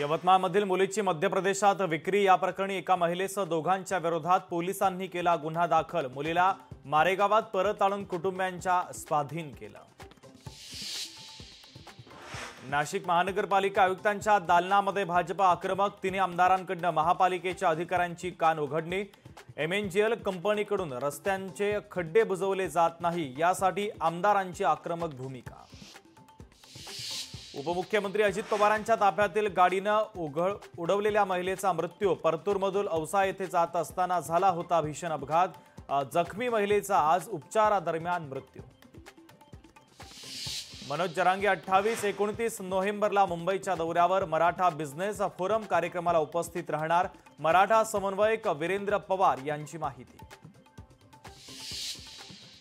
यवतमाळमधील मुलीची मध्य प्रदेशात विक्री या प्रकरणी एका महिलेसह दोघांच्या विरोधात पोलिसांनी केला गुन्हा दाखल। मुलीला मारेगावात परत आणून कुटुंबियांच्या स्वाधीन केलं। नाशिक महानगरपालिका आयुक्तांच्या दालनामध्ये भाजप आक्रमक, 3 आमदारांकडून महापालिकेच्या अधिकाऱ्यांची कान उघडणी। MNGL कंपनीकडून रस्त्यांचे खड्डे बुजवले जात नाही यासाठी आमदारांची आक्रमक भूमिका। उपमुख्यमंत्री अजित पवारांच्या ताफ्यातील गाडीनं उडवलेल्या महिलेचा मृत्यू। परतूरमधून औसा येथे जात असताना झाला होता भीषण अपघात। जखमी महिलेचा आज उपचारादरम्यान मृत्यू। मनोज जरांगे 28-29 नोव्हेंबरला मुंबईच्या दौऱ्यावर। मराठा बिझनेस फोरम कार्यक्रमाला उपस्थित राहणार। मराठा समन्वयक वीरेंद्र पवार यांची माहिती।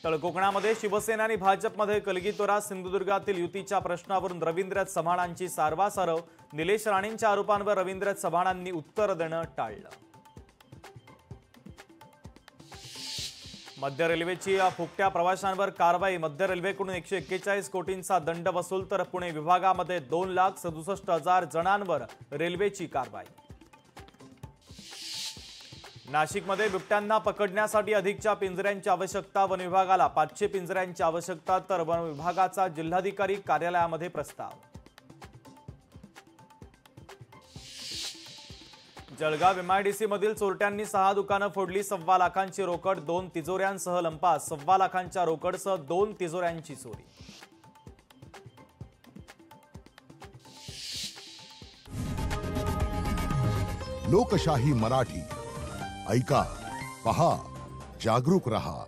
तळकोकणामध्ये शिवसेना आणि भाजपमध्ये कलगीतोरा। सिंधुदुर्गातील युतीच्या प्रश्नावरून रवींद्र चव्हाणांची सारवासारव। निलेश राणेंच्या आरोपांवर रवींद्र चव्हाणांनी उत्तर देणं टाळलं। मध्य रेल्वेची फुकट्या प्रवाशांवर कारवाई। मध्य रेल्वेकडून 141 कोटींचा दंड वसूल तर पुणे विभागामध्ये 2,67,000 जणांवर रेल्वेची कारवाई। नाशिकमध्ये बिबट्यांना पकडण्यासाठी अधिकच्या पिंजऱ्यांची आवश्यकता। वन विभागाला 500 पिंजऱ्यांची आवश्यकता तर वन विभागाचा जिल्हाधिकारी कार्यालयामध्ये प्रस्ताव। जळगाव MIDC मधील चोरट्यांनी 6 दुकानं फोडली। 1.25 लाखांची रोकड, 2 तिजोऱ्यांसह लंपास। 1.25 लाखांच्या रोकडसह 2 तिजोऱ्यांची चोरी। लोकशाही मराठी ऐका, पहा, जागरूक रहा।